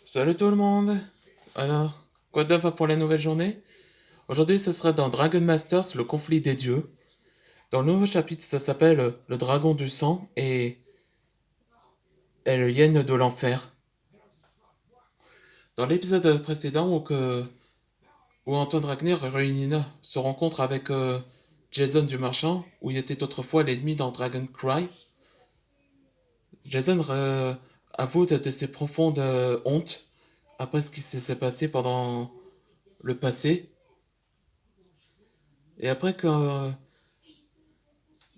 Salut tout le monde. Alors, quoi de neuf pour la nouvelle journée? Aujourd'hui, ce sera dans Dragon Masters, le conflit des dieux. Dans le nouveau chapitre, ça s'appelle le dragon du sang et le hyène de l'enfer. Dans l'épisode précédent où Antoine Ragnar et Ruinina se rencontrent avec Jason du marchand, où il était autrefois l'ennemi dans Dragon Cry, Jason avoue de ses profondes hontes après ce qui s'est passé pendant le passé. Et après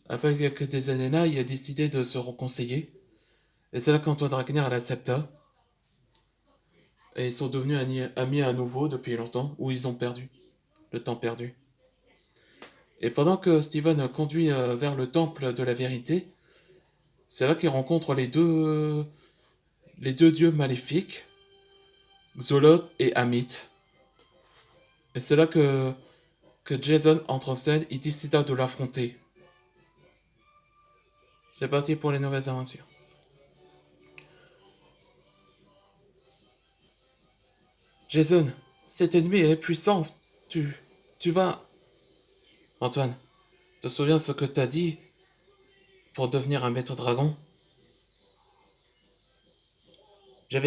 quelques années-là, il a décidé de se réconcilier. Et c'est là qu'Antoine Ragnar l'accepta. Et ils sont devenus amis à nouveau depuis longtemps, où ils ont perdu. Le temps perdu. Et pendant que Steven conduit vers le temple de la vérité, c'est là qu'il rencontre les deux dieux maléfiques, Xoloth et Amit. Et c'est là que Jason entre en scène, il décida de l'affronter. C'est parti pour les nouvelles aventures. Jason, cet ennemi est puissant. Tu, tu vas... Antoine, te souviens ce que t'as dit pour devenir un maître dragon? Je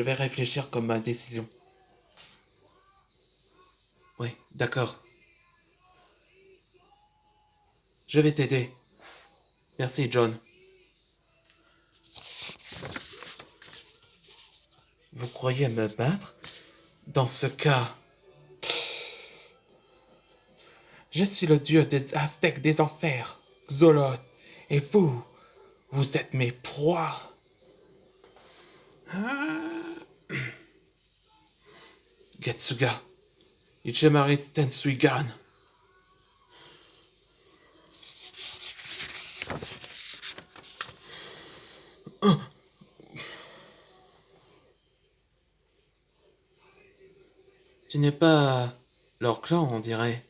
vais réfléchir comme ma décision. Oui, d'accord. Je vais t'aider. Merci, John. Vous croyez me battre? Dans ce cas, je suis le dieu des Aztèques des enfers, Xoloth, et vous êtes mes proies. Getsuga, Ichimari Tensuigan. Tu n'es pas leur clan, on dirait.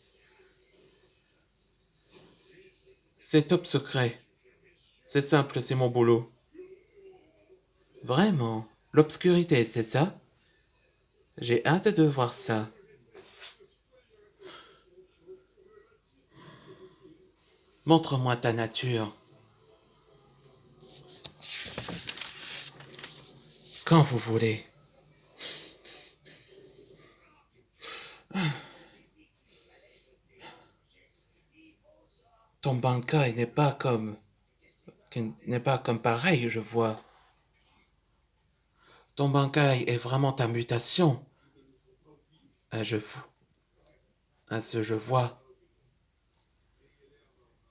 C'est top secret. C'est simple, c'est mon boulot. Vraiment? L'obscurité, c'est ça? J'ai hâte de voir ça. Montre-moi ta nature. Quand vous voulez. Ton Bankai n'est pas comme pareil, je vois. Ton Bankai est vraiment ta mutation. Ah, je vois.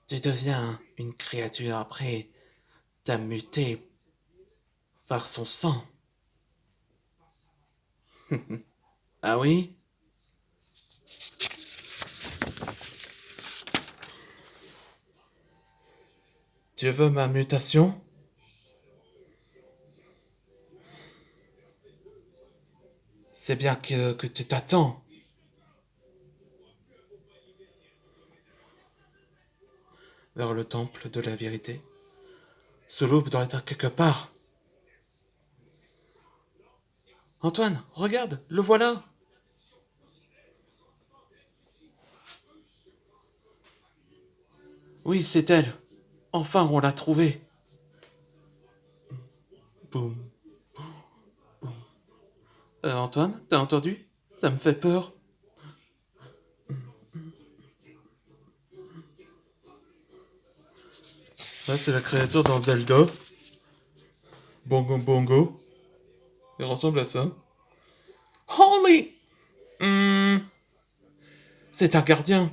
Tu deviens une créature après t'as muté par son sang. Ah oui? Tu veux ma mutation? C'est bien que tu t'attends. Vers le temple de la vérité. Ce loup doit être quelque part. Antoine, regarde, le voilà. Oui, c'est elle. Enfin, on l'a trouvée. Boum. Antoine, t'as entendu? Ça me fait peur. Ça, c'est la créature dans Zelda. Bongo Bongo. Il ressemble à ça. Holy! C'est un gardien.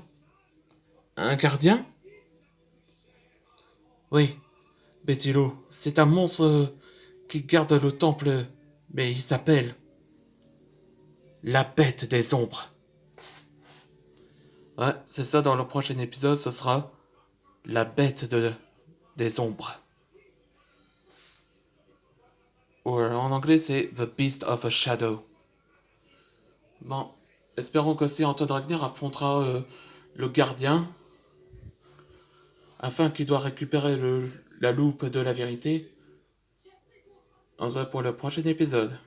Un gardien? Oui. Bettilo, c'est un monstre qui garde le temple, mais il s'appelle la bête des ombres. Ouais, c'est ça dans le prochain épisode, ce sera la des ombres. Ou en anglais, c'est The Beast of a Shadow. Bon, espérons qu'aussi Antoine Ragnar affrontera le gardien afin qu'il doit récupérer la loupe de la vérité On se voit pour le prochain épisode.